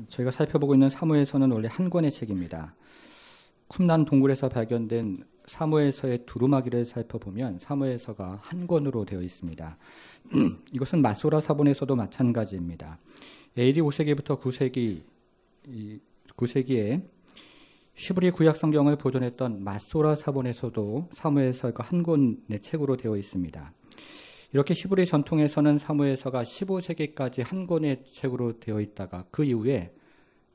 저희가 살펴보고 있는 사무엘서는 원래 한 권의 책입니다. 쿰란 동굴에서 발견된 사무엘서의 두루마기를 살펴보면 사무엘서가 한 권으로 되어 있습니다. 이것은 마소라 사본에서도 마찬가지입니다. AD 5세기부터 9세기에 히브리 구약 성경을 보존했던 마소라 사본에서도 사무엘서가 한 권의 책으로 되어 있습니다. 이렇게 히브리 전통에서는 사무엘서가 15세기까지 한 권의 책으로 되어 있다가 그 이후에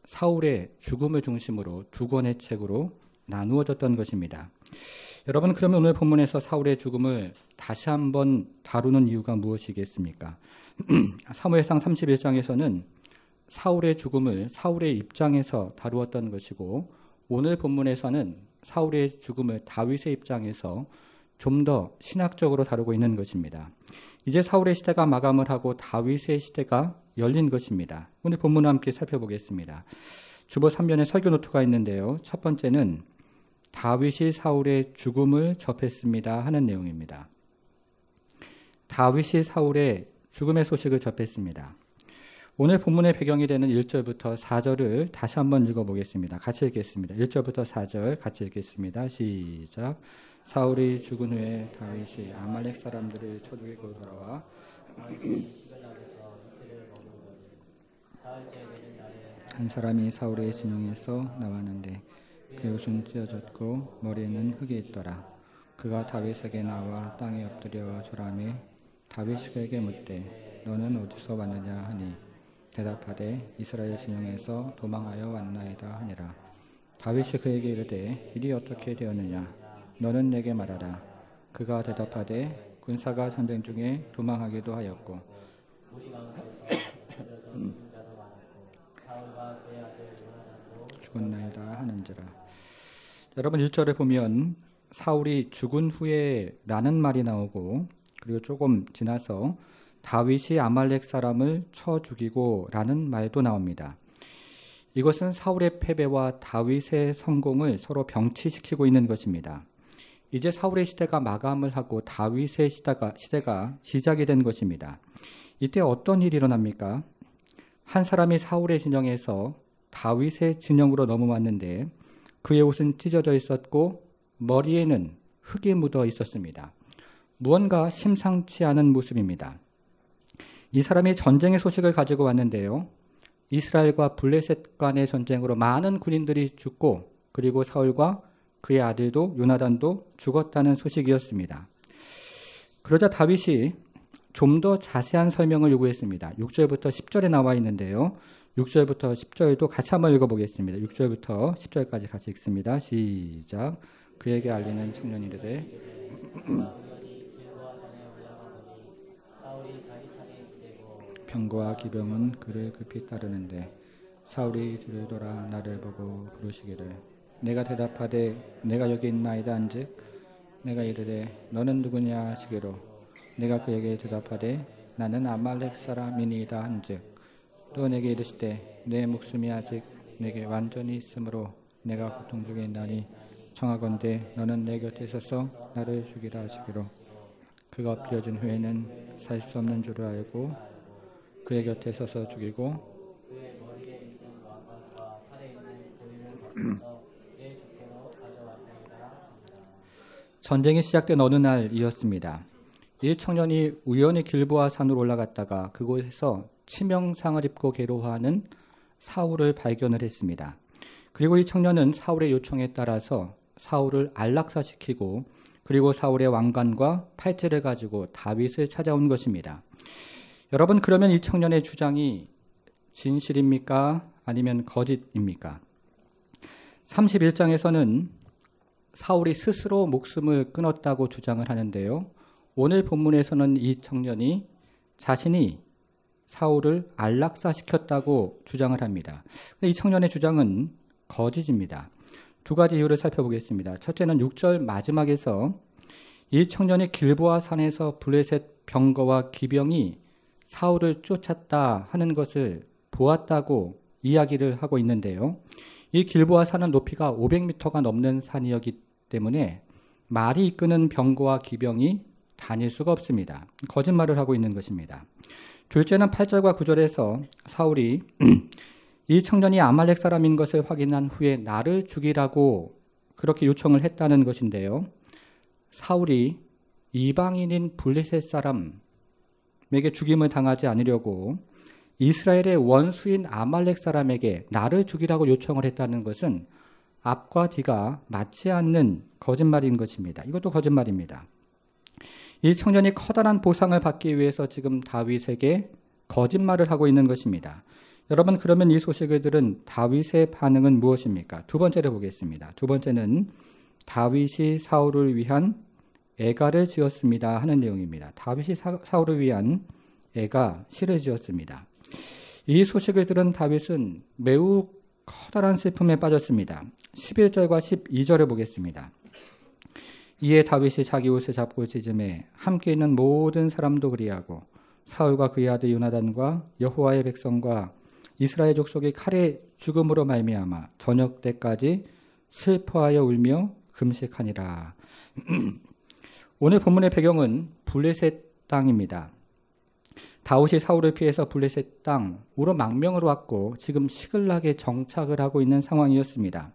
사울의 죽음을 중심으로 두 권의 책으로 나누어졌던 것입니다. 여러분, 그러면 오늘 본문에서 사울의 죽음을 다시 한번 다루는 이유가 무엇이겠습니까? 사무엘상 31장에서는 사울의 죽음을 사울의 입장에서 다루었던 것이고, 오늘 본문에서는 사울의 죽음을 다윗의 입장에서 좀 더 신학적으로 다루고 있는 것입니다. 이제 사울의 시대가 마감을 하고 다윗의 시대가 열린 것입니다. 오늘 본문을 함께 살펴보겠습니다. 주보 3면에 설교 노트가 있는데요. 첫 번째는 다윗이 사울의 죽음을 접했습니다 하는 내용입니다. 다윗이 사울의 죽음의 소식을 접했습니다. 오늘 본문의 배경이 되는 1절부터 4절을 다시 한번 읽어보겠습니다. 같이 읽겠습니다. 1절부터 4절 같이 읽겠습니다. 시작. 사울이 죽은 후에 다윗이 아말렉 사람들을 쳐 죽이고 돌아와 한 사람이 사울의 진영에서 나왔는데 그 옷은 찢어졌고 머리에는 흙이 있더라. 그가 다윗에게 나와 땅에 엎드려 절하매 다윗이 그에게 묻되 너는 어디서 왔느냐 하니 대답하되 이스라엘 진영에서 도망하여 왔나이다 하니라. 다윗이 그에게 이르되 일이 어떻게 되었느냐 너는 내게 말하라. 그가 대답하되 군사가 전쟁 중에 도망하기도 하였고 죽었나이다 하는지라. 여러분, 1절에 보면 사울이 죽은 후에 라는 말이 나오고, 그리고 조금 지나서 다윗이 아말렉 사람을 쳐 죽이고 라는 말도 나옵니다. 이것은 사울의 패배와 다윗의 성공을 서로 병치시키고 있는 것입니다. 이제 사울의 시대가 마감을 하고 다윗의 시대가 시작이 된 것입니다. 이때 어떤 일이 일어납니까? 한 사람이 사울의 진영에서 다윗의 진영으로 넘어왔는데 그의 옷은 찢어져 있었고 머리에는 흙이 묻어 있었습니다. 무언가 심상치 않은 모습입니다. 이 사람이 전쟁의 소식을 가지고 왔는데요. 이스라엘과 블레셋 간의 전쟁으로 많은 군인들이 죽고, 그리고 사울과 그의 아들도 요나단도 죽었다는 소식이었습니다. 그러자 다윗이 좀 더 자세한 설명을 요구했습니다. 6절부터 10절에 나와 있는데요. 6절부터 10절도 같이 한번 읽어보겠습니다. 6절부터 10절까지 같이 읽습니다. 시작. 그에게 알리는 청년이 이르되 병거와 기병은 그를 급히 따르는데 사울이 뒤를 돌아 나를 보고 부르시기를 내가 대답하되 내가 여기 있나이다 한즉 내가 이르되 너는 누구냐 하시기로 내가 그에게 대답하되 나는 아말렉 사람이니이다 한즉 또 내게 이르시되 내 목숨이 아직 내게 완전히 있으므로 내가 고통 중에 있나니 청하건대 너는 내 곁에 있어서 나를 죽이라 하시기로 그가 엎드려진 후에는 살 수 없는 줄을 알고 그의 곁에 서서 죽이고 전쟁이 시작된 어느 날이었습니다. 이 청년이 우연히 길보아 산으로 올라갔다가 그곳에서 치명상을 입고 괴로워하는 사울을 발견을 했습니다. 그리고 이 청년은 사울의 요청에 따라서 사울을 안락사시키고, 그리고 사울의 왕관과 팔찌를 가지고 다윗을 찾아온 것입니다. 여러분, 그러면 이 청년의 주장이 진실입니까? 아니면 거짓입니까? 31장에서는 사울이 스스로 목숨을 끊었다고 주장을 하는데요. 오늘 본문에서는 이 청년이 자신이 사울을 안락사시켰다고 주장을 합니다. 이 청년의 주장은 거짓입니다. 두 가지 이유를 살펴보겠습니다. 첫째는 6절 마지막에서 이 청년이 길보아 산에서 블레셋 병거와 기병이 사울을 쫓았다 하는 것을 보았다고 이야기를 하고 있는데요. 이 길보아 산은 높이가 500m가 넘는 산이었기 때문에 말이 이끄는 병거와 기병이 다닐 수가 없습니다. 거짓말을 하고 있는 것입니다. 둘째는 8절과 9절에서 사울이 이 청년이 아말렉 사람인 것을 확인한 후에 나를 죽이라고 그렇게 요청을 했다는 것인데요. 사울이 이방인인 블레셋 사람에게 죽임을 당하지 않으려고 이스라엘의 원수인 아말렉 사람에게 나를 죽이라고 요청을 했다는 것은 앞과 뒤가 맞지 않는 거짓말인 것입니다. 이것도 거짓말입니다. 이 청년이 커다란 보상을 받기 위해서 지금 다윗에게 거짓말을 하고 있는 것입니다. 여러분, 그러면 이 소식을 들은 다윗의 반응은 무엇입니까? 두 번째를 보겠습니다. 두 번째는 다윗이 사울을 위한 애가를 지었습니다 하는 내용입니다. 다윗이 사울을 위한 애가 시를 지었습니다. 이 소식을 들은 다윗은 매우 커다란 슬픔에 빠졌습니다. 11절과 12절을 보겠습니다. 이에 다윗이 자기 옷을 잡고 짖음에 함께 있는 모든 사람도 그리하고 사울과 그의 아들 요나단과 여호와의 백성과 이스라엘 족속이 칼의 죽음으로 말미암아 저녁 때까지 슬퍼하여 울며 금식하니라. 오늘 본문의 배경은 블레셋 땅입니다. 다윗이 사울을 피해서 블레셋 땅으로 망명으로 왔고 지금 시글락에 정착을 하고 있는 상황이었습니다.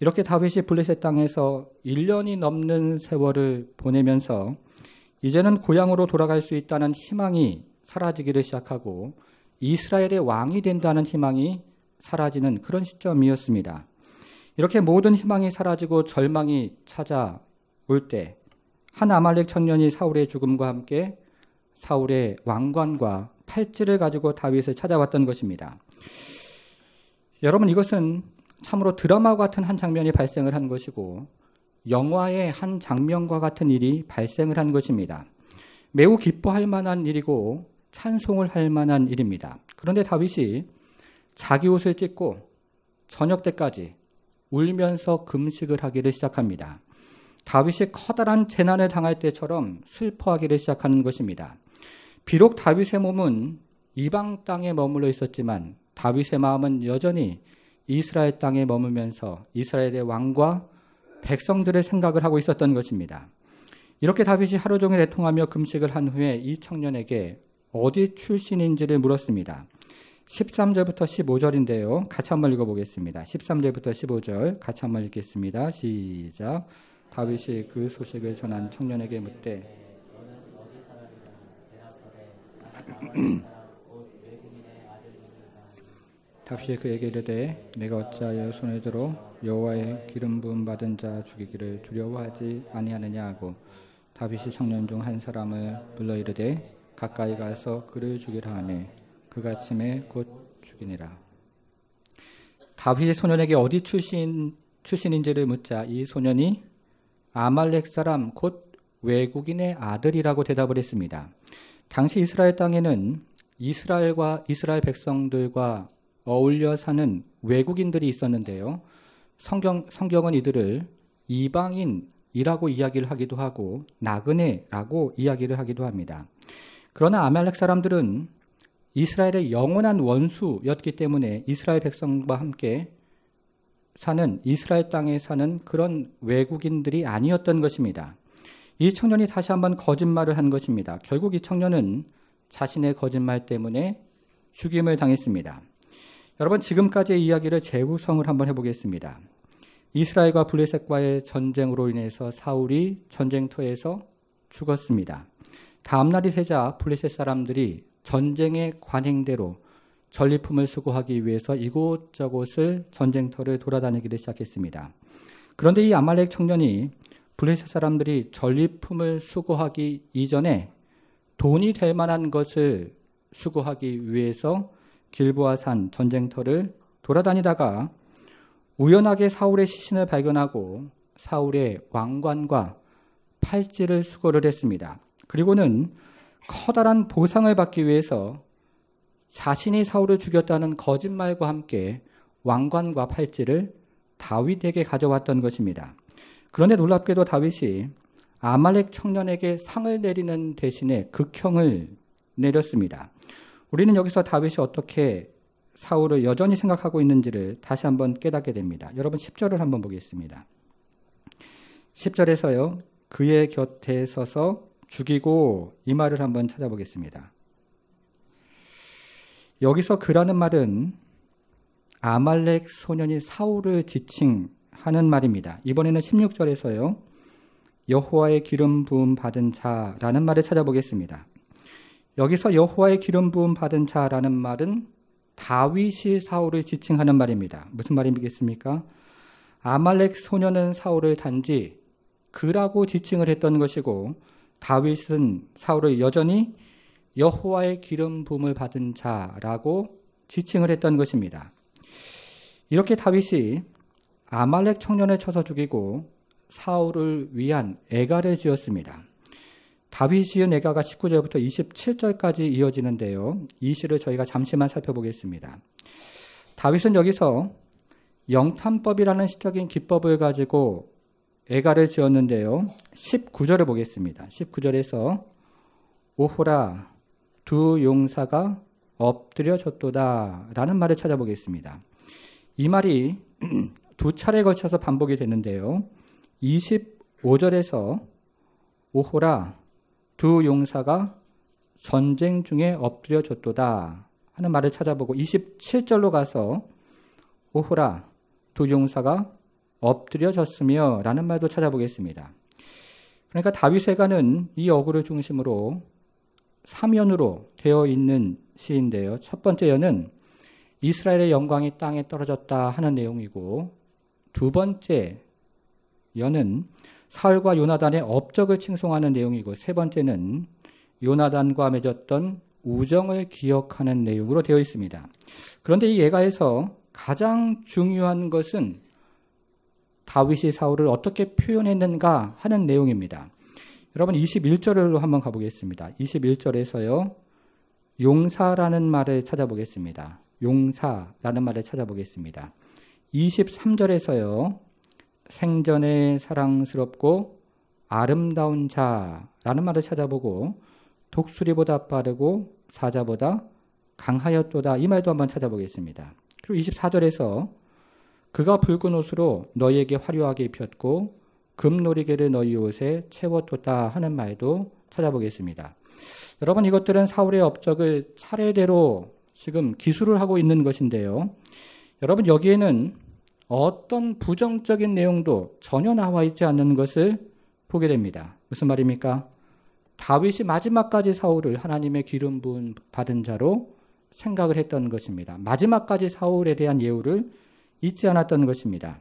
이렇게 다윗이 블레셋 땅에서 1년이 넘는 세월을 보내면서 이제는 고향으로 돌아갈 수 있다는 희망이 사라지기를 시작하고 이스라엘의 왕이 된다는 희망이 사라지는 그런 시점이었습니다. 이렇게 모든 희망이 사라지고 절망이 찾아올 때 한 아말렉 청년이 사울의 죽음과 함께 사울의 왕관과 팔찌를 가지고 다윗을 찾아왔던 것입니다. 여러분, 이것은 참으로 드라마 같은 한 장면이 발생을 한 것이고 영화의 한 장면과 같은 일이 발생을 한 것입니다. 매우 기뻐할 만한 일이고 찬송을 할 만한 일입니다. 그런데 다윗이 자기 옷을 찢고 저녁 때까지 울면서 금식을 하기를 시작합니다. 다윗이 커다란 재난을 당할 때처럼 슬퍼하기를 시작하는 것입니다. 비록 다윗의 몸은 이방 땅에 머물러 있었지만 다윗의 마음은 여전히 이스라엘 땅에 머물면서 이스라엘의 왕과 백성들의 생각을 하고 있었던 것입니다. 이렇게 다윗이 하루 종일 애통하며 금식을 한 후에 이 청년에게 어디 출신인지를 물었습니다. 13절부터 15절인데요. 같이 한번 읽어보겠습니다. 13절부터 15절 같이 한번 읽겠습니다. 시작. 다윗이 그 소식을 전한 청년에게 묻되 다윗이 그에게 이르되 내가 어찌하여 손을 들어 여호와의 기름 부음 받은 자 죽이기를 두려워하지 아니하느냐 하고 다윗이 청년 중 한 사람을 불러 이르되 가까이 가서 그를 죽이라 하매 그가 아침에 곧 죽이니라. 다윗이 소년에게 어디 출신인지를 묻자 이 소년이 아말렉 사람 곧 외국인의 아들이라고 대답을 했습니다. 당시 이스라엘 땅에는 이스라엘 백성들과 어울려 사는 외국인들이 있었는데요. 성경은 이들을 이방인이라고 이야기를 하기도 하고 나그네라고 이야기를 하기도 합니다. 그러나 아말렉 사람들은 이스라엘의 영원한 원수였기 때문에 이스라엘 백성과 함께 사는 이스라엘 땅에 사는 그런 외국인들이 아니었던 것입니다. 이 청년이 다시 한번 거짓말을 한 것입니다. 결국 이 청년은 자신의 거짓말 때문에 죽임을 당했습니다. 여러분, 지금까지의 이야기를 재구성을 한번 해보겠습니다. 이스라엘과 블레셋과의 전쟁으로 인해서 사울이 전쟁터에서 죽었습니다. 다음 날이 되자 블레셋 사람들이 전쟁의 관행대로 전리품을 수거하기 위해서 이곳저곳을 전쟁터를 돌아다니기를 시작했습니다. 그런데 이 아말렉 청년이 블레셋 사람들이 전리품을 수거하기 이전에 돈이 될 만한 것을 수거하기 위해서 길보아산 전쟁터를 돌아다니다가 우연하게 사울의 시신을 발견하고 사울의 왕관과 팔찌를 수거를 했습니다. 그리고는 커다란 보상을 받기 위해서 자신이 사울을 죽였다는 거짓말과 함께 왕관과 팔찌를 다윗에게 가져왔던 것입니다. 그런데 놀랍게도 다윗이 아말렉 청년에게 상을 내리는 대신에 극형을 내렸습니다. 우리는 여기서 다윗이 어떻게 사울을 여전히 생각하고 있는지를 다시 한번 깨닫게 됩니다. 여러분 10절을 한번 보겠습니다. 10절에서요. 그의 곁에 서서 죽이고 이 말을 한번 찾아보겠습니다. 여기서 그라는 말은 아말렉 소년이 사울을 지칭하는 말입니다. 이번에는 16절에서요. 여호와의 기름 부음 받은 자라는 말을 찾아보겠습니다. 여기서 여호와의 기름 부음 받은 자라는 말은 다윗이 사울을 지칭하는 말입니다. 무슨 말이겠습니까? 아말렉 소년은 사울을 단지 그라고 지칭을 했던 것이고 다윗은 사울을 여전히 여호와의 기름 부음을 받은 자라고 지칭을 했던 것입니다. 이렇게 다윗이 아말렉 청년을 쳐서 죽이고 사울을 위한 애가를 지었습니다. 다윗이 지은 애가가 19절부터 27절까지 이어지는데요. 이 시를 저희가 잠시만 살펴보겠습니다. 다윗은 여기서 영탐법이라는 시적인 기법을 가지고 애가를 지었는데요. 19절을 보겠습니다. 19절에서 오호라 두 용사가 엎드려졌도다 라는 말을 찾아보겠습니다. 이 말이 두 차례에 걸쳐서 반복이 되는데요. 25절에서 오호라 두 용사가 전쟁 중에 엎드려졌도다 하는 말을 찾아보고 27절로 가서 오호라 두 용사가 엎드려졌으며 라는 말도 찾아보겠습니다. 그러니까 다윗의 애가는 이 어구를 중심으로 3연으로 되어 있는 시인데요. 첫 번째 연은 이스라엘의 영광이 땅에 떨어졌다 하는 내용이고 두 번째 연은 사울과 요나단의 업적을 칭송하는 내용이고 세 번째는 요나단과 맺었던 우정을 기억하는 내용으로 되어 있습니다. 그런데 이 예가에서 가장 중요한 것은 다윗이 사울을 어떻게 표현했는가 하는 내용입니다. 여러분 21절로 한번 가보겠습니다. 21절에서요. 용사라는 말을 찾아보겠습니다. 용사라는 말을 찾아보겠습니다. 23절에서요. 생전에 사랑스럽고 아름다운 자라는 말을 찾아보고 독수리보다 빠르고 사자보다 강하였도다 이 말도 한번 찾아보겠습니다. 그리고 24절에서 그가 붉은 옷으로 너희에게 화려하게 입혔고 금놀이개를 너희 옷에 채웠도다 하는 말도 찾아보겠습니다. 여러분 이것들은 사울의 업적을 차례대로 지금 기술을 하고 있는 것인데요. 여러분 여기에는 어떤 부정적인 내용도 전혀 나와 있지 않는 것을 보게 됩니다. 무슨 말입니까? 다윗이 마지막까지 사울을 하나님의 기름 부음 받은 자로 생각을 했던 것입니다. 마지막까지 사울에 대한 예우를 잊지 않았던 것입니다.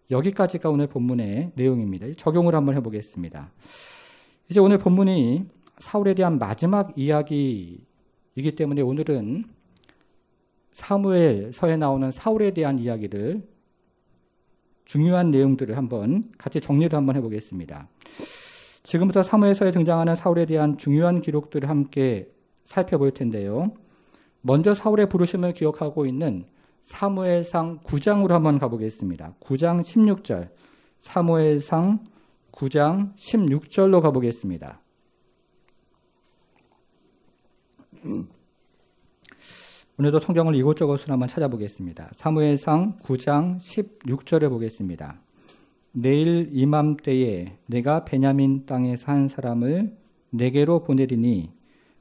여기까지가 오늘 본문의 내용입니다. 적용을 한번 해보겠습니다. 이제 오늘 본문이 사울에 대한 마지막 이야기이기 때문에 오늘은 사무엘서에 나오는 사울에 대한 이야기를 중요한 내용들을 한번 같이 정리를 한번 해보겠습니다. 지금부터 사무엘서에 등장하는 사울에 대한 중요한 기록들을 함께 살펴볼 텐데요. 먼저 사울의 부르심을 기억하고 있는 사무엘상 9장으로 한번 가보겠습니다. 9장 16절, 사무엘상 9장 16절로 가보겠습니다. 오늘도 성경을 이곳저곳으로 한번 찾아보겠습니다. 사무엘상 9장 16절을 보겠습니다. 내일 이맘때에 내가 베냐민 땅에 산 사람을 내게로 보내리니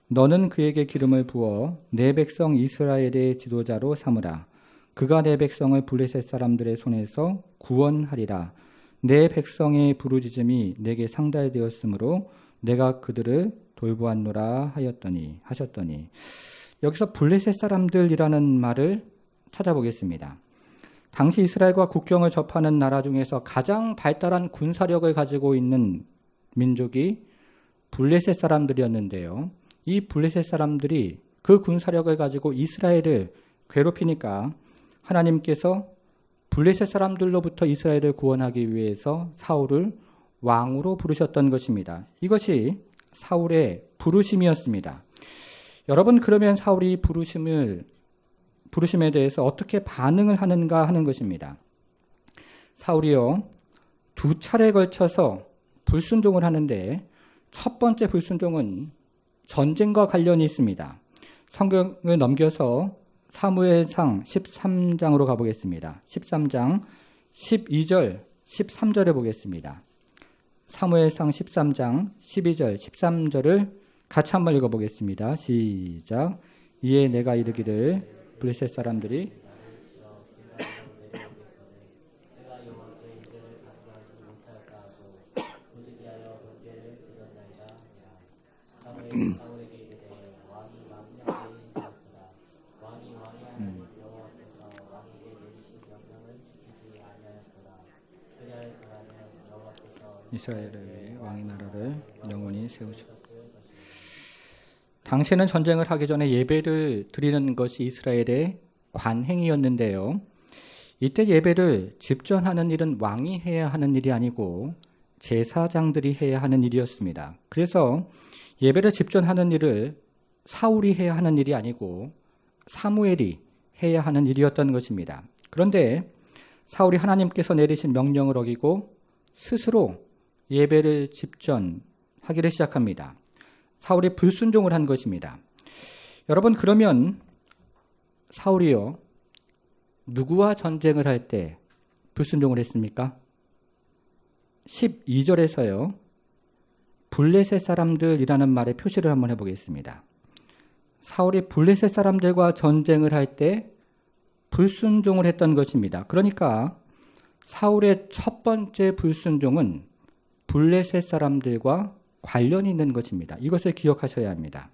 너는 그에게 기름을 부어 내 백성 이스라엘의 지도자로 삼으라. 그가 내 백성을 블레셋 사람들의 손에서 구원하리라. 내 백성의 부르짖음이 내게 상달되었으므로 내가 그들을 돌보았노라 하셨더니 여기서 블레셋 사람들이라는 말을 찾아보겠습니다. 당시 이스라엘과 국경을 접하는 나라 중에서 가장 발달한 군사력을 가지고 있는 민족이 블레셋 사람들이었는데요. 이 블레셋 사람들이 그 군사력을 가지고 이스라엘을 괴롭히니까 하나님께서 블레셋 사람들로부터 이스라엘을 구원하기 위해서 사울을 왕으로 부르셨던 것입니다. 이것이 사울의 부르심이었습니다. 여러분 그러면 사울이 부르심에 대해서 어떻게 반응을 하는가 하는 것입니다. 사울이요 두 차례에 걸쳐서 불순종을 하는데 첫 번째 불순종은 전쟁과 관련이 있습니다. 성경을 넘겨서 사무엘상 13장으로 가보겠습니다. 13장 12절 13절을 보겠습니다. 사무엘상 13장 12절 13절을 같이 한번 읽어보겠습니다. 시작. 이에 내가 이르기를 블레셋 사람들이 이스라엘을 위해 왕의 나라를 영원히 세우시고. 당시에는 전쟁을 하기 전에 예배를 드리는 것이 이스라엘의 관행이었는데요. 이때 예배를 집전하는 일은 왕이 해야 하는 일이 아니고 제사장들이 해야 하는 일이었습니다. 그래서 예배를 집전하는 일을 사울이 해야 하는 일이 아니고 사무엘이 해야 하는 일이었던 것입니다. 그런데 사울이 하나님께서 내리신 명령을 어기고 스스로 예배를 집전하기를 시작합니다. 사울이 불순종을 한 것입니다. 여러분, 그러면 사울이요, 누구와 전쟁을 할 때 불순종을 했습니까? 12절에서요. 블레셋 사람들이라는 말의 표시를 한번 해보겠습니다. 사울이 블레셋 사람들과 전쟁을 할 때 불순종을 했던 것입니다. 그러니까 사울의 첫 번째 불순종은 블레셋 사람들과 관련이 있는 것입니다. 이것을 기억하셔야 합니다.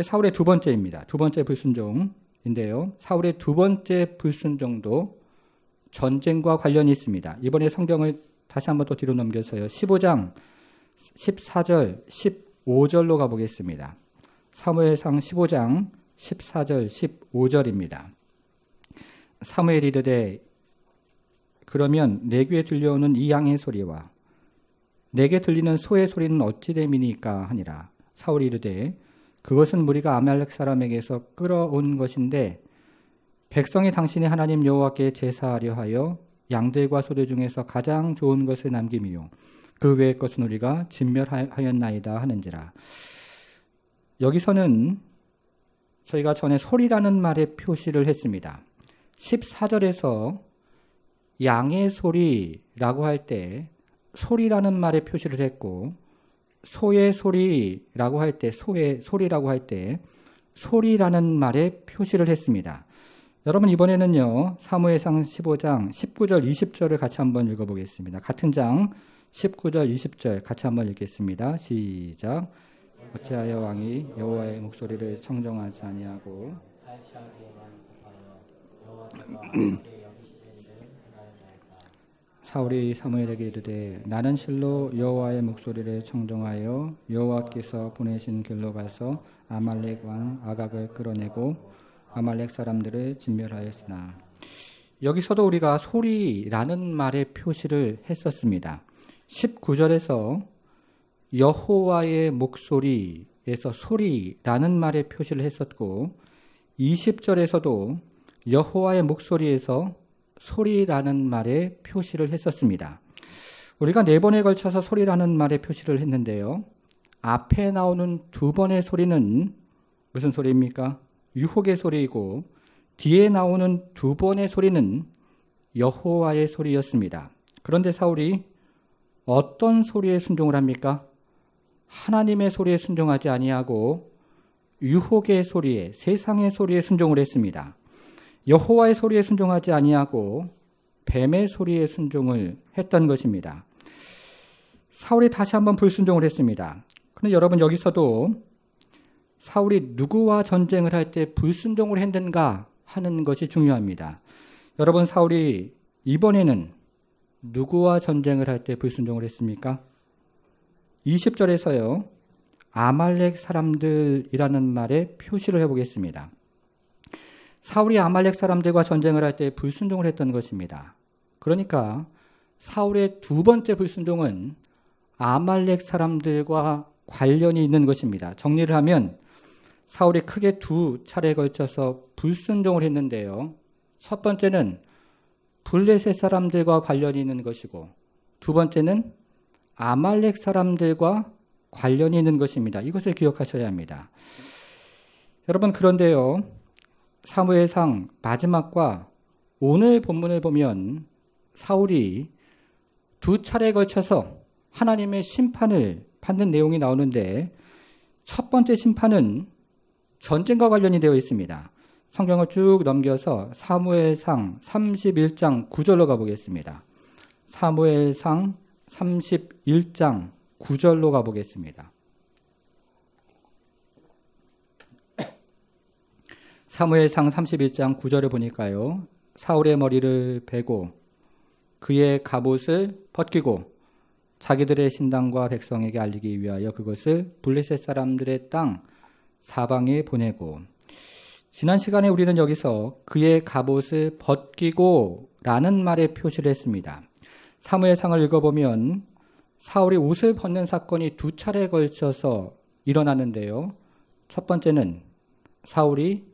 사울의 두 번째입니다. 두 번째 불순종인데요. 사울의 두 번째 불순종도 전쟁과 관련이 있습니다. 이번에 성경을 다시 한번 또 뒤로 넘겨서요. 15장 14절, 15절로 가보겠습니다. 사무엘상 15장 14절, 15절입니다. 사무엘이 이르되 그러면 내 귀에 들려오는 이 양의 소리와 내게 들리는 소의 소리는 어찌 됨이니까 하니라. 사울이 이르되 그것은 무리가 아말렉 사람에게서 끌어온 것인데 백성이 당신의 하나님 여호와께 제사하려 하여 양들과 소들 중에서 가장 좋은 것을 남김이요 그 외의 것은 우리가 진멸하였나이다 하는지라. 여기서는 저희가 전에 소리라는 말에 표시를 했습니다. 14절에서 양의 소리라고 할 때 소리라는 말에 표시를 했고 소의 소리라고 할 때 소의 소리라고 할 때 소리라는 말에 표시를 했습니다. 여러분, 이번에는요 사무엘상 15장 19절 20절을 같이 한번 읽어보겠습니다. 같은 장 19절 20절 같이 한번 읽겠습니다. 시작. 어찌하여 왕이 여호와의 목소리를 청정하지 아니하고 사울이 사무엘에게 이르되 나는 실로 여호와의 목소리를 청정하여 여호와께서 보내신 길로 가서 아말렉 왕 아각을 끌어내고 아말렉 사람들을 진멸하였으나. 여기서도 우리가 소리라는 말의 표시를 했었습니다. 19절에서 여호와의 목소리에서 소리라는 말의 표시를 했었고 20절에서도 여호와의 목소리에서 소리라는 말에 표시를 했었습니다. 우리가 4번에 걸쳐서 소리라는 말에 표시를 했는데요. 앞에 나오는 2번의 소리는 무슨 소리입니까? 유혹의 소리이고 뒤에 나오는 2번의 소리는 여호와의 소리였습니다. 그런데 사울이 어떤 소리에 순종을 합니까? 하나님의 소리에 순종하지 아니하고 유혹의 소리에, 세상의 소리에 순종을 했습니다. 여호와의 소리에 순종하지 아니하고 뱀의 소리에 순종을 했던 것입니다. 사울이 다시 한번 불순종을 했습니다. 그런데 여러분, 여기서도 사울이 누구와 전쟁을 할 때 불순종을 했는가 하는 것이 중요합니다. 여러분, 사울이 이번에는 누구와 전쟁을 할 때 불순종을 했습니까? 20절에서요. 아말렉 사람들이라는 말에 표시를 해보겠습니다. 사울이 아말렉 사람들과 전쟁을 할 때 불순종을 했던 것입니다. 그러니까 사울의 두 번째 불순종은 아말렉 사람들과 관련이 있는 것입니다. 정리를 하면 사울이 크게 2차례에 걸쳐서 불순종을 했는데요. 첫 번째는 블레셋 사람들과 관련이 있는 것이고 두 번째는 아말렉 사람들과 관련이 있는 것입니다. 이것을 기억하셔야 합니다. 여러분, 그런데요. 사무엘상 마지막과 오늘 본문을 보면 사울이 2차례에 걸쳐서 하나님의 심판을 받는 내용이 나오는데 첫 번째 심판은 전쟁과 관련이 되어 있습니다. 성경을 쭉 넘겨서 사무엘상 31장 9절로 가보겠습니다. 사무엘상 31장 9절로 가보겠습니다. 사무엘상 31장 9절을 보니까요. 사울의 머리를 베고 그의 갑옷을 벗기고 자기들의 신당과 백성에게 알리기 위하여 그것을 블레셋 사람들의 땅 사방에 보내고, 지난 시간에 우리는 여기서 그의 갑옷을 벗기고 라는 말에 표시를 했습니다. 사무엘상을 읽어보면 사울이 옷을 벗는 사건이 두 차례에 걸쳐서 일어나는데요. 첫 번째는 사울이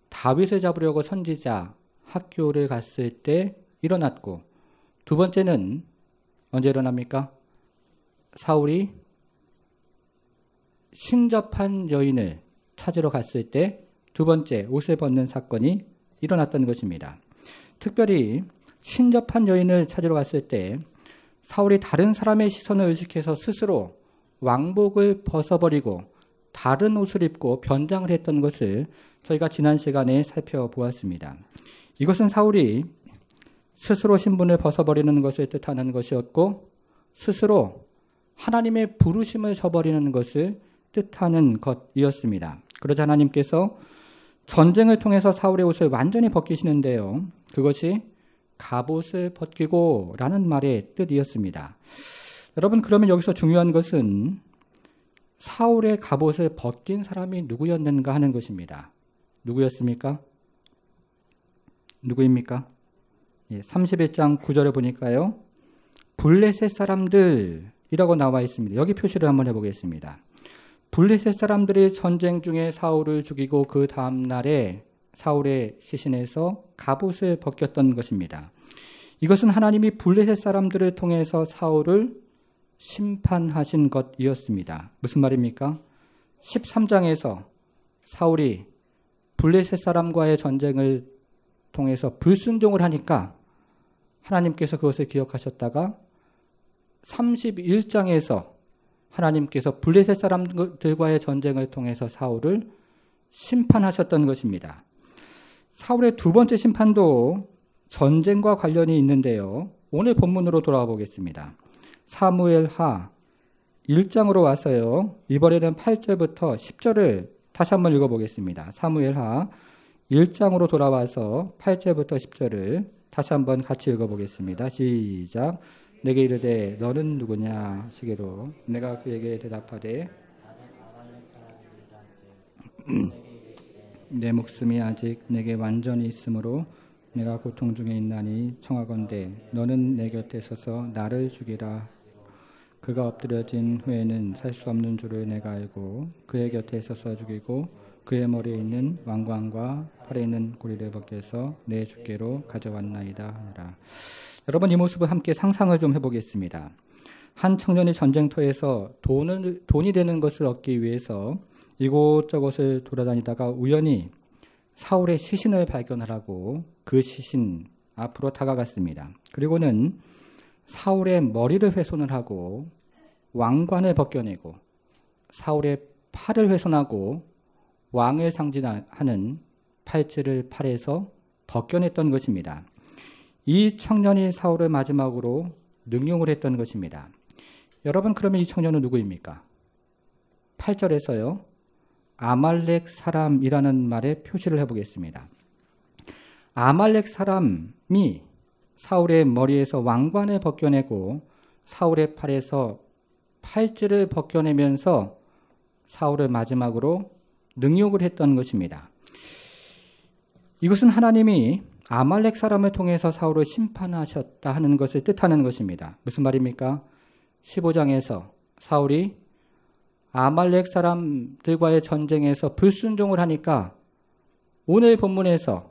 다윗을 잡으려고 선지자 학교를 갔을 때 일어났고, 두 번째는 언제 일어납니까? 사울이 신접한 여인을 찾으러 갔을 때 두 번째 옷을 벗는 사건이 일어났던 것입니다. 특별히 신접한 여인을 찾으러 갔을 때 사울이 다른 사람의 시선을 의식해서 스스로 왕복을 벗어버리고 다른 옷을 입고 변장을 했던 것을 저희가 지난 시간에 살펴보았습니다. 이것은 사울이 스스로 신분을 벗어버리는 것을 뜻하는 것이었고, 스스로 하나님의 부르심을 저버리는 것을 뜻하는 것이었습니다. 그러자 하나님께서 전쟁을 통해서 사울의 옷을 완전히 벗기시는데요. 그것이 갑옷을 벗기고 라는 말의 뜻이었습니다. 여러분, 그러면 여기서 중요한 것은 사울의 갑옷을 벗긴 사람이 누구였는가 하는 것입니다. 누구였습니까? 누구입니까? 31장 9절에 보니까요. 블레셋 사람들이라고 나와 있습니다. 여기 표시를 한번 해보겠습니다. 블레셋 사람들이 전쟁 중에 사울을 죽이고 그 다음 날에 사울의 시신에서 갑옷을 벗겼던 것입니다. 이것은 하나님이 블레셋 사람들을 통해서 사울을 심판하신 것이었습니다. 무슨 말입니까? 13장에서 사울이 블레셋 사람과의 전쟁을 통해서 불순종을 하니까 하나님께서 그것을 기억하셨다가 31장에서 하나님께서 블레셋 사람들과의 전쟁을 통해서 사울을 심판하셨던 것입니다. 사울의 두 번째 심판도 전쟁과 관련이 있는데요. 오늘 본문으로 돌아가 보겠습니다. 사무엘하 1장으로 와서요. 이번에는 8절부터 10절을 다시 한번 읽어보겠습니다. 사무엘하 1장으로 돌아와서 8절부터 10절을 다시 한번 같이 읽어보겠습니다. 시작. 내게 이르되 너는 누구냐 하시기로 내가 그에게 대답하되 내 목숨이 아직 내게 완전히 있으므로 내가 고통 중에 있나니 청하건대 너는 내 곁에 서서 나를 죽이라. 그가 엎드려진 후에는 살 수 없는 줄을 내가 알고 그의 곁에 서서 죽이고 그의 머리에 있는 왕관과 팔에 있는 고리를 벗겨서 내 주께로 가져왔나이다 하니라. 여러분, 이 모습을 함께 상상을 좀 해보겠습니다. 한 청년이 전쟁터에서 돈이 되는 것을 얻기 위해서 이곳저곳을 돌아다니다가 우연히 사울의 시신을 발견하라고 그 시신 앞으로 다가갔습니다. 그리고는 사울의 머리를 훼손을 하고 왕관을 벗겨내고 사울의 팔을 훼손하고 왕을 상징하는 팔찌를 팔에서 벗겨냈던 것입니다. 이 청년이 사울을 마지막으로 능욕을 했던 것입니다. 여러분, 그러면 이 청년은 누구입니까? 8절에서요. 아말렉 사람이라는 말에 표시를 해보겠습니다. 아말렉 사람이 사울의 머리에서 왕관을 벗겨내고 사울의 팔에서 팔찌를 벗겨내면서 사울을 마지막으로 능욕을 했던 것입니다. 이것은 하나님이 아말렉 사람을 통해서 사울을 심판하셨다 하는 것을 뜻하는 것입니다. 무슨 말입니까? 15장에서 사울이 아말렉 사람들과의 전쟁에서 불순종을 하니까 오늘 본문에서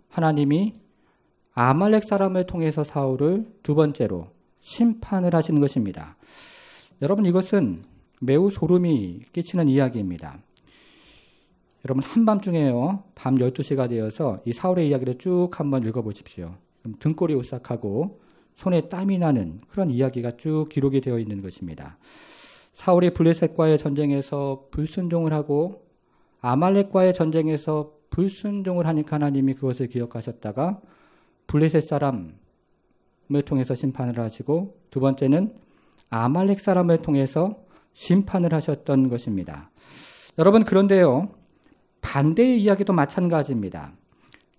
하나님이 아말렉 사람을 통해서 사울을 두 번째로 심판을 하신 것입니다. 여러분, 이것은 매우 소름이 끼치는 이야기입니다. 여러분, 한밤중에요. 밤 12시가 되어서 이 사울의 이야기를 쭉 한번 읽어보십시오. 등골이 오싹하고 손에 땀이 나는 그런 이야기가 쭉 기록이 되어 있는 것입니다. 사울이 블레셋과의 전쟁에서 불순종을 하고 아말렉과의 전쟁에서 불순종을 하니까 하나님이 그것을 기억하셨다가 블레셋 사람을 통해서 심판을 하시고 두 번째는 아말렉 사람을 통해서 심판을 하셨던 것입니다. 여러분, 그런데요. 반대의 이야기도 마찬가지입니다.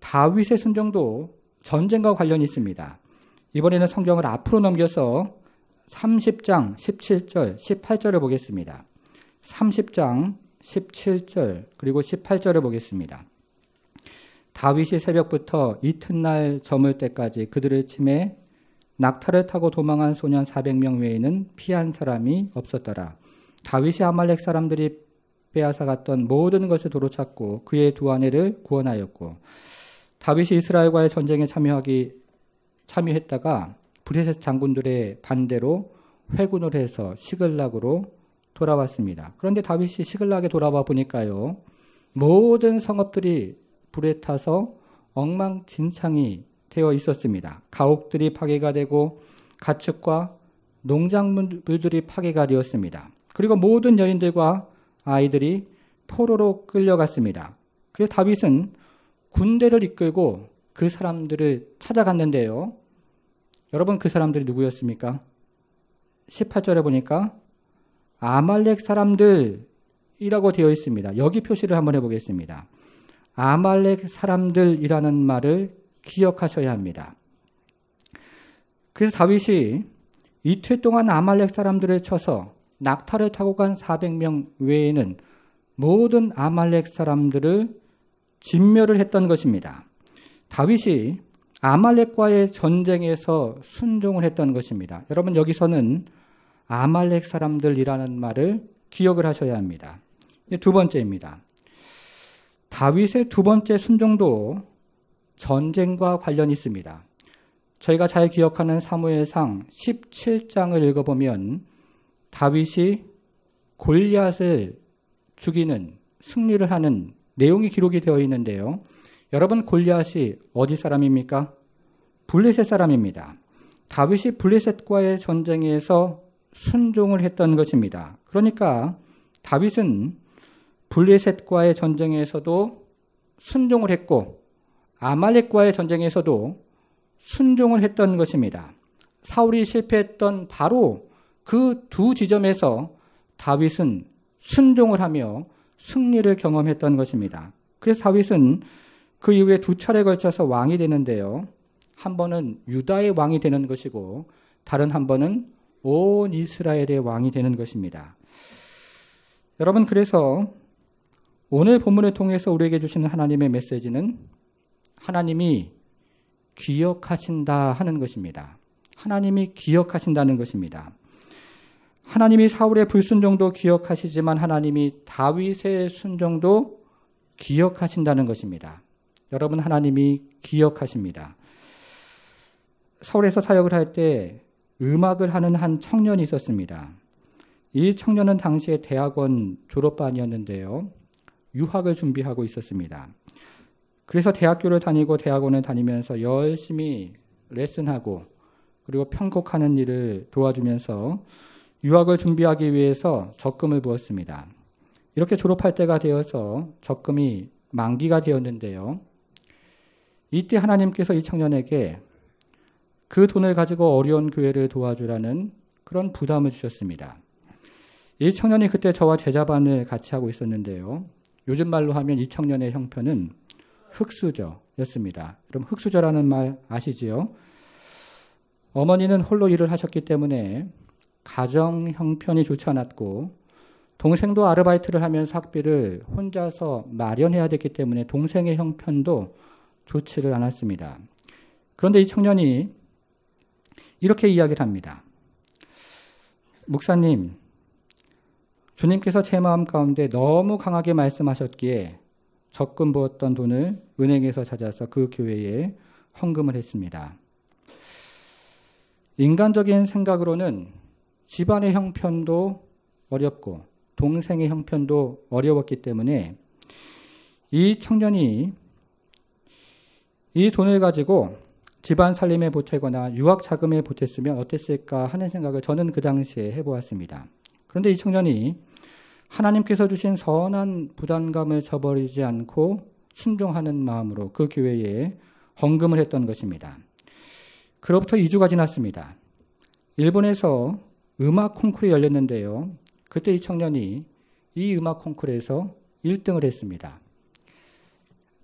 다윗의 순종도 전쟁과 관련이 있습니다. 이번에는 성경을 앞으로 넘겨서 30장 17절, 18절을 보겠습니다. 30장 17절 그리고 18절을 보겠습니다. 다윗이 새벽부터 이튿날 저물 때까지 그들을 치매 낙타를 타고 도망한 소년 400명 외에는 피한 사람이 없었더라. 다윗이 아말렉 사람들이 빼앗아갔던 모든 것을 도로 찾고 그의 두 아내를 구원하였고, 다윗이 이스라엘과의 전쟁에 참여했다가 브레셋 장군들의 반대로 회군을 해서 시글락으로 돌아왔습니다. 그런데 다윗이 시글락에 돌아와 보니까요, 모든 성읍들이 불에 타서 엉망진창이 되어 있었습니다. 가옥들이 파괴가 되고 가축과 농작물들이 파괴가 되었습니다. 그리고 모든 여인들과 아이들이 포로로 끌려갔습니다. 그래서 다윗은 군대를 이끌고 그 사람들을 찾아갔는데요. 여러분, 그 사람들이 누구였습니까? 18절에 보니까 아말렉 사람들이라고 되어 있습니다. 여기 표시를 한번 해보겠습니다. 아말렉 사람들이라는 말을 기억하셔야 합니다. 그래서 다윗이 이틀 동안 아말렉 사람들을 쳐서 낙타를 타고 간 400명 외에는 모든 아말렉 사람들을 진멸을 했던 것입니다. 다윗이 아말렉과의 전쟁에서 순종을 했던 것입니다. 여러분, 여기서는 아말렉 사람들이라는 말을 기억을 하셔야 합니다. 두 번째입니다. 다윗의 두 번째 순종도 전쟁과 관련이 있습니다. 저희가 잘 기억하는 사무엘상 17장을 읽어보면 다윗이 골리앗을 죽이는, 승리를 하는 내용이 기록이 되어 있는데요. 여러분, 골리앗이 어디 사람입니까? 블레셋 사람입니다. 다윗이 블레셋과의 전쟁에서 순종을 했던 것입니다. 그러니까 다윗은 블레셋과의 전쟁에서도 순종을 했고 아말렉과의 전쟁에서도 순종을 했던 것입니다. 사울이 실패했던 바로 그 두 지점에서 다윗은 순종을 하며 승리를 경험했던 것입니다. 그래서 다윗은 그 이후에 두 차례에 걸쳐서 왕이 되는데요. 한 번은 유다의 왕이 되는 것이고 다른 한 번은 온 이스라엘의 왕이 되는 것입니다. 여러분, 그래서 오늘 본문을 통해서 우리에게 주시는 하나님의 메시지는 하나님이 기억하신다 하는 것입니다. 하나님이 기억하신다는 것입니다. 하나님이 사울의 불순종도 기억하시지만 하나님이 다윗의 순종도 기억하신다는 것입니다. 여러분, 하나님이 기억하십니다. 서울에서 사역을 할 때 음악을 하는 한 청년이 있었습니다. 이 청년은 당시에 대학원 졸업반이었는데요. 유학을 준비하고 있었습니다. 그래서 대학교를 다니고 대학원을 다니면서 열심히 레슨하고 그리고 편곡하는 일을 도와주면서 유학을 준비하기 위해서 적금을 부었습니다. 이렇게 졸업할 때가 되어서 적금이 만기가 되었는데요. 이때 하나님께서 이 청년에게 그 돈을 가지고 어려운 교회를 도와주라는 그런 부담을 주셨습니다. 이 청년이 그때 저와 제자반을 같이 하고 있었는데요. 요즘 말로 하면 이 청년의 형편은 흙수저였습니다. 그럼 흙수저라는 말 아시지요? 어머니는 홀로 일을 하셨기 때문에 가정 형편이 좋지 않았고 동생도 아르바이트를 하면서 학비를 혼자서 마련해야 됐기 때문에 동생의 형편도 좋지를 않았습니다. 그런데 이 청년이 이렇게 이야기를 합니다. 목사님, 주님께서 제 마음 가운데 너무 강하게 말씀하셨기에 적금 부었던 돈을 은행에서 찾아서 그 교회에 헌금을 했습니다. 인간적인 생각으로는 집안의 형편도 어렵고 동생의 형편도 어려웠기 때문에 이 청년이 이 돈을 가지고 집안 살림에 보태거나 유학 자금에 보탰으면 어땠을까 하는 생각을 저는 그 당시에 해보았습니다. 그런데 이 청년이 하나님께서 주신 선한 부담감을 저버리지 않고 순종하는 마음으로 그 교회에 헌금을 했던 것입니다. 그로부터 2주가 지났습니다. 일본에서 음악 콩쿠르이 열렸는데요. 그때 이 청년이 이 음악 콩쿠르에서 1등을 했습니다.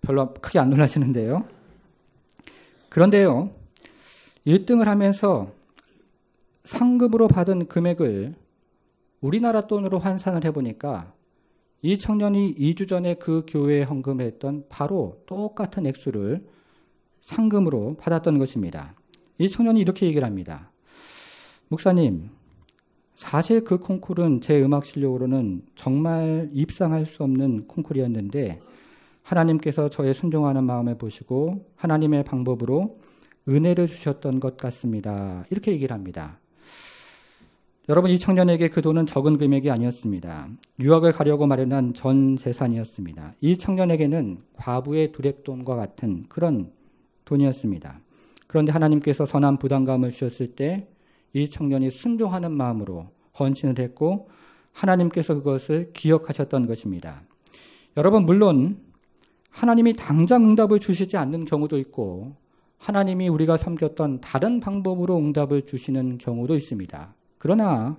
별로 크게 안 놀라시는데요. 그런데요, 1등을 하면서 상급으로 받은 금액을 우리나라 돈으로 환산을 해보니까 이 청년이 2주 전에 그 교회에 헌금했던 바로 똑같은 액수를 상금으로 받았던 것입니다. 이 청년이 이렇게 얘기를 합니다. 목사님, 사실 그 콩쿨은 제 음악 실력으로는 정말 입상할 수 없는 콩쿨이었는데 하나님께서 저의 순종하는 마음을 보시고 하나님의 방법으로 은혜를 주셨던 것 같습니다. 이렇게 얘기를 합니다. 여러분, 이 청년에게 그 돈은 적은 금액이 아니었습니다. 유학을 가려고 마련한 전 재산이었습니다. 이 청년에게는 과부의 두랩돈과 같은 그런 돈이었습니다. 그런데 하나님께서 선한 부담감을 주셨을 때 이 청년이 순종하는 마음으로 헌신을 했고 하나님께서 그것을 기억하셨던 것입니다. 여러분, 물론 하나님이 당장 응답을 주시지 않는 경우도 있고 하나님이 우리가 섬겼던 다른 방법으로 응답을 주시는 경우도 있습니다. 그러나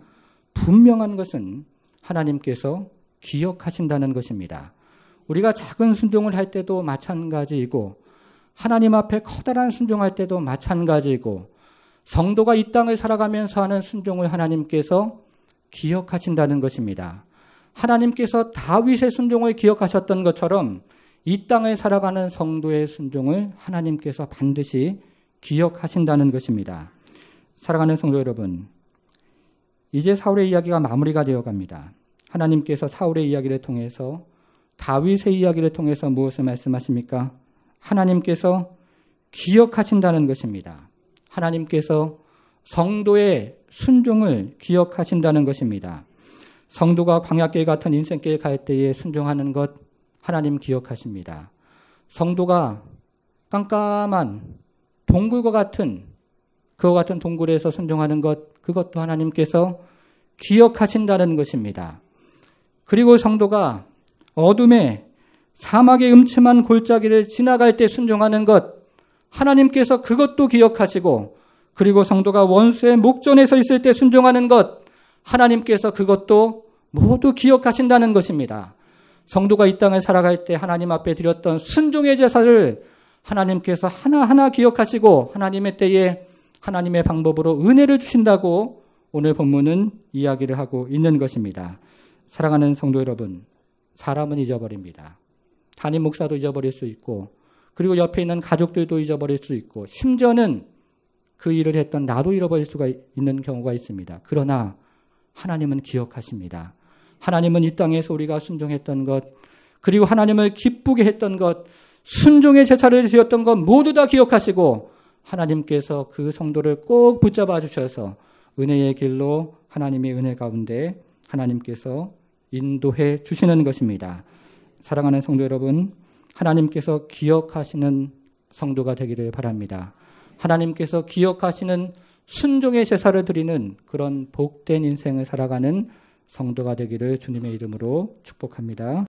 분명한 것은 하나님께서 기억하신다는 것입니다. 우리가 작은 순종을 할 때도 마찬가지이고 하나님 앞에 커다란 순종할 때도 마찬가지이고 성도가 이 땅을 살아가면서 하는 순종을 하나님께서 기억하신다는 것입니다. 하나님께서 다윗의 순종을 기억하셨던 것처럼 이 땅을 살아가는 성도의 순종을 하나님께서 반드시 기억하신다는 것입니다. 사랑하는 성도 여러분, 이제 사울의 이야기가 마무리가 되어 갑니다. 하나님께서 사울의 이야기를 통해서 다윗의 이야기를 통해서 무엇을 말씀하십니까? 하나님께서 기억하신다는 것입니다. 하나님께서 성도의 순종을 기억하신다는 것입니다. 성도가 광야길 같은 인생길 갈 때에 순종하는 것 하나님 기억하십니다. 성도가 깜깜한 동굴과 같은 그와 같은 동굴에서 순종하는 것 그것도 하나님께서 기억하신다는 것입니다. 그리고 성도가 어둠에 사막의 음침한 골짜기를 지나갈 때 순종하는 것 하나님께서 그것도 기억하시고 그리고 성도가 원수의 목전에 서 있을 때 순종하는 것 하나님께서 그것도 모두 기억하신다는 것입니다. 성도가 이 땅을 살아갈 때 하나님 앞에 드렸던 순종의 제사를 하나님께서 하나하나 기억하시고 하나님의 때에 하나님의 방법으로 은혜를 주신다고 오늘 본문은 이야기를 하고 있는 것입니다. 사랑하는 성도 여러분, 사람은 잊어버립니다. 담임 목사도 잊어버릴 수 있고 그리고 옆에 있는 가족들도 잊어버릴 수 있고 심지어는 그 일을 했던 나도 잃어버릴 수가 있는 경우가 있습니다. 그러나 하나님은 기억하십니다. 하나님은 이 땅에서 우리가 순종했던 것 그리고 하나님을 기쁘게 했던 것 순종의 제사를 드렸던 것 모두 다 기억하시고 하나님께서 그 성도를 꼭 붙잡아 주셔서 은혜의 길로 하나님의 은혜 가운데 하나님께서 인도해 주시는 것입니다. 사랑하는 성도 여러분, 하나님께서 기억하시는 성도가 되기를 바랍니다. 하나님께서 기억하시는 순종의 제사를 드리는 그런 복된 인생을 살아가는 성도가 되기를 주님의 이름으로 축복합니다.